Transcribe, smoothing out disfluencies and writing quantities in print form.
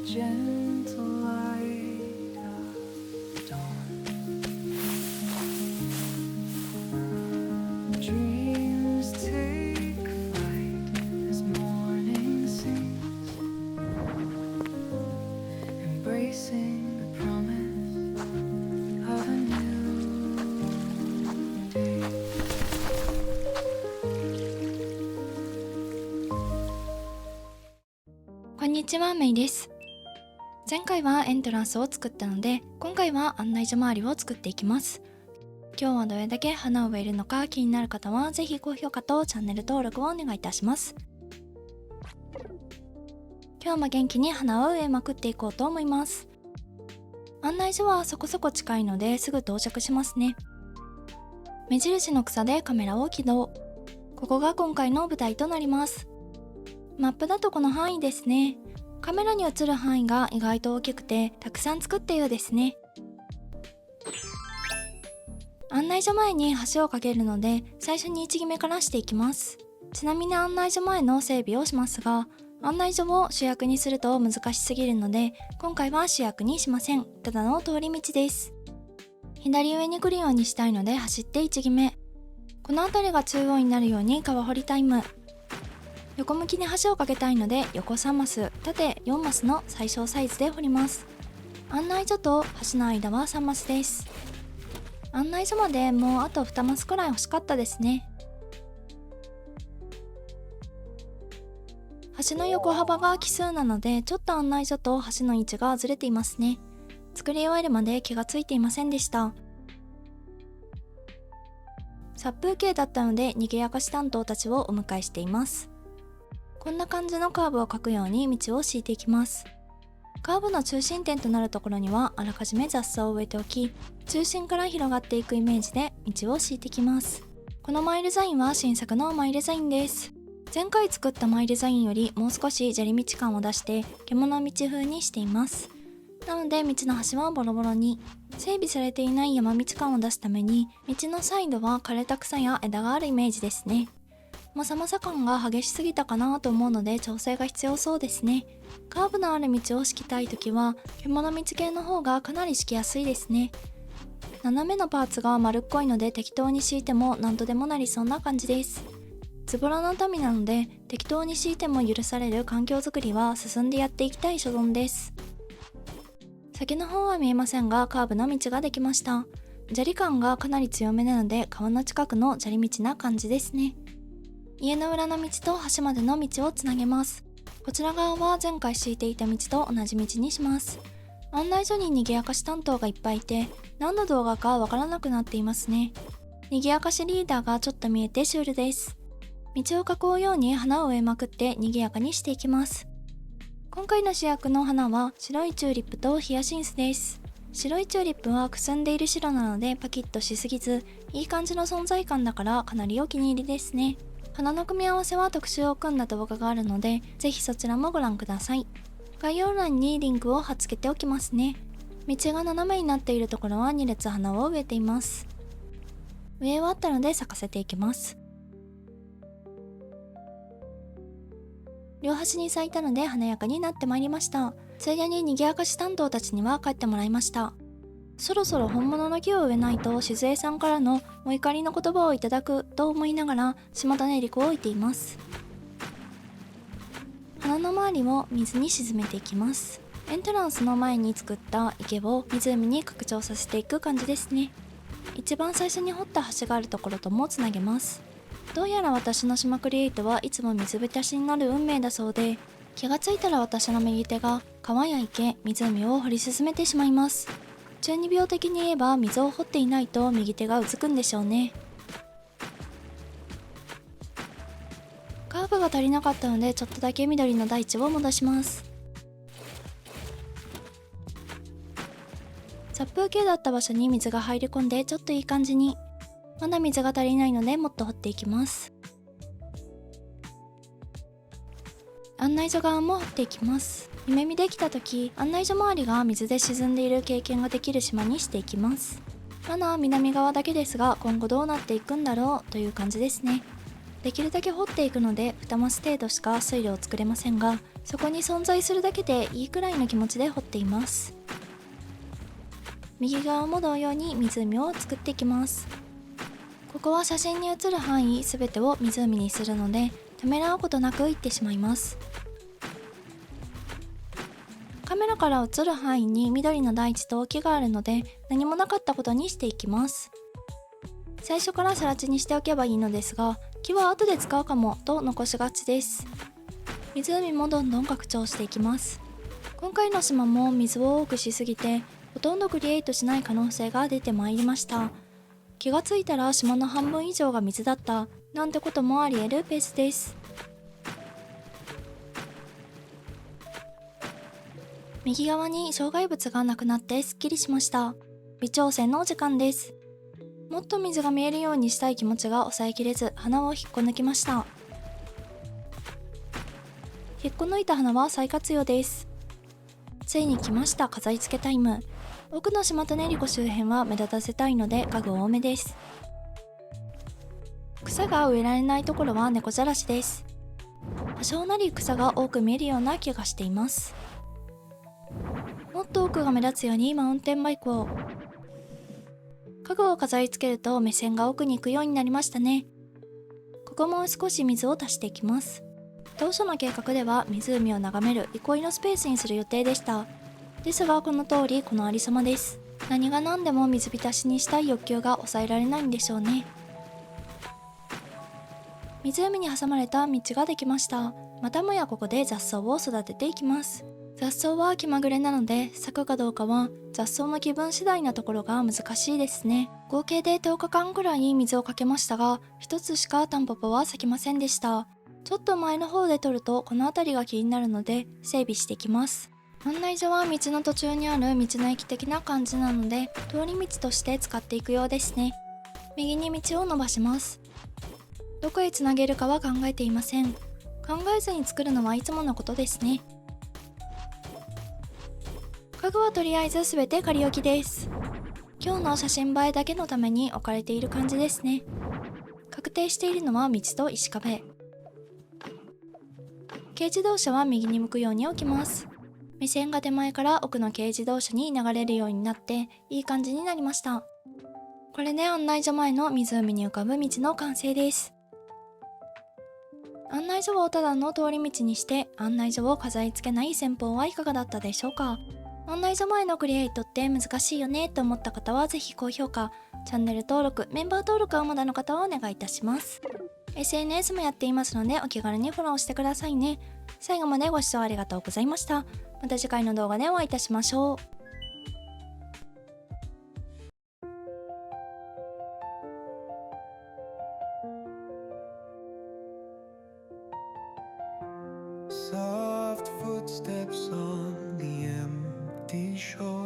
gentle light of dawn. Dreams take flight as morning sings, embracing the promise of a new day. こんにちは、メイです。前回はエントランスを作ったので、今回は案内所周りを作っていきます。今日はどれだけ花を植えるのか気になる方は、ぜひ高評価とチャンネル登録をお願いいたします。今日も元気に花を植えまくっていこうと思います。案内所はそこそこ近いのですぐ到着しますね。目印の草でカメラを起動。ここが今回の舞台となります。マップだとこの範囲ですね。カメラに映る範囲が意外と大きくてたくさん作ったようですね。案内所前に橋を架けるので最初に位置決めからしていきます。ちなみに案内所前の整備をしますが、案内所を主役にすると難しすぎるので今回は主役にしません。ただの通り道です。左上に来るようにしたいので走って位置決め。この辺りが中央になるように川掘りタイム。横向きに橋を架けたいので横3マス、縦4マスの最小サイズで掘ります。案内所と橋の間は3マスです。案内所までもうあと2マスくらい欲しかったですね。橋の横幅が奇数なのでちょっと案内所と橋の位置がずれていますね。作り終えるまで気がついていませんでした。殺風景だったので賑やかし担当たちをお迎えしています。こんな感じのカーブを描くように道を敷いていきます。カーブの中心点となるところにはあらかじめ雑草を植えておき、中心から広がっていくイメージで道を敷いていきます。このマイルザインは新作のマイルザインです。前回作ったマイルザインよりもう少し砂利道感を出して獣道風にしています。なので道の端はボロボロに。整備されていない山道感を出すために道のサイドは枯れた草や枝があるイメージですね。まさまさ感が激しすぎたかなと思うので調整が必要そうですね。カーブのある道を敷きたいときは獣道系の方がかなり敷きやすいですね。斜めのパーツが丸っこいので適当に敷いても何とでもなりそうな感じです。ズボラの民なので適当に敷いても許される環境づくりは進んでやっていきたい所存です。先の方は見えませんがカーブの道ができました。砂利感がかなり強めなので川の近くの砂利道な感じですね。家の裏の道と橋までの道をつなげます。こちら側は前回敷いていた道と同じ道にします。案内所に賑やかし担当がいっぱいいて何の動画かわからなくなっていますね。賑やかしリーダーがちょっと見えてシュールです。道を囲うように花を植えまくって賑やかにしていきます。今回の主役の花は白いチューリップとヒヤシンスです。白いチューリップはくすんでいる白なのでパキッとしすぎずいい感じの存在感だからかなりお気に入りですね。花の組み合わせは特集を組んだ動画があるのでぜひそちらもご覧ください。概要欄にリンクを貼っ付けておきますね。道が斜めになっているところは2列花を植えています。植え終わったので咲かせていきます。両端に咲いたので華やかになってまいりました。ついでに賑やかし担当たちには帰ってもらいました。そろそろ本物の木を植えないと静江さんからのお怒りの言葉をいただくと思いながら下種陸を置いています。花の周りを水に沈めていきます。エントランスの前に作った池を湖に拡張させていく感じですね。一番最初に掘った橋があるところともつなげます。どうやら私の島クリエイトはいつも水浸しになる運命だそうで、気がついたら私の右手が川や池、湖を掘り進めてしまいます。中二病的に言えば水を掘っていないと右手がうずくんでしょうね。カーブが足りなかったのでちょっとだけ緑の大地を戻します。殺風景だった場所に水が入り込んでちょっといい感じに。まだ水が足りないのでもっと掘っていきます。案内所側も掘っていきます。夢見できた時、案内所周りが水で沈んでいる経験ができる島にしていきます。まだ南側だけですが今後どうなっていくんだろうという感じですね。できるだけ掘っていくので2マス程度しか水路を作れませんが、そこに存在するだけでいいくらいの気持ちで掘っています。右側も同様に湖を作っていきます。ここは写真に写る範囲すべてを湖にするので、ためらうことなく行ってしまいます。カメラから映る範囲に緑の大地と木があるので、何もなかったことにしていきます。最初から更地にしておけばいいのですが、木は後で使うかもと残しがちです。湖もどんどん拡張していきます。今回の島も水を多くしすぎて、ほとんどクリエイトしない可能性が出てまいりました。気がついたら島の半分以上が水だったなんてこともあり得るペースです。右側に障害物がなくなってすっきりしました。微調整のお時間です。もっと水が見えるようにしたい気持ちが抑えきれず、花を引っこ抜きました。引っこ抜いた花は再活用です。ついに来ました飾り付けタイム。奥の島と練子周辺は目立たせたいので家具多めです。草が植えられないところは猫じゃらしです。多少なり草が多く見えるような気がしています。もっと奥が目立つようにマウンテンバイクを。家具を飾り付けると目線が奥に行くようになりましたね。ここも少し水を足していきます。当初の計画では湖を眺める憩いのスペースにする予定でした。ですがこの通りこのありさまです。何が何でも水浸しにしたい欲求が抑えられないんでしょうね。湖に挟まれた道ができました。またもやここで雑草を育てていきます。雑草は気まぐれなので咲くかどうかは雑草の気分次第なところが難しいですね。合計で10日間くらい水をかけましたが、一つしかタンポポは咲きませんでした。ちょっと前の方で撮るとこの辺りが気になるので整備していきます。案内所は道の途中にある道の駅的な感じなので通り道として使っていくようですね。右に道を伸ばします。どこへつなげるかは考えていません。考えずに作るのはいつものことですね。家具はとりあえず全て仮置きです。今日の写真映えだけのために置かれている感じですね。確定しているのは道と石壁。軽自動車は右に向くように置きます。目線が手前から奥の軽自動車に流れるようになっていい感じになりました。これで案内所前の湖に浮かぶ道の完成です。案内所をただの通り道にして案内所を飾り付けない戦法はいかがだったでしょうか。案内所前のクリエイトって難しいよねと思った方はぜひ高評価、チャンネル登録、メンバー登録はまだの方はお願いいたします。SNS もやっていますのでお気軽にフォローしてくださいね。最後までご視聴ありがとうございました。また次回の動画でお会いいたしましょう。Soft footsteps on the empty shore.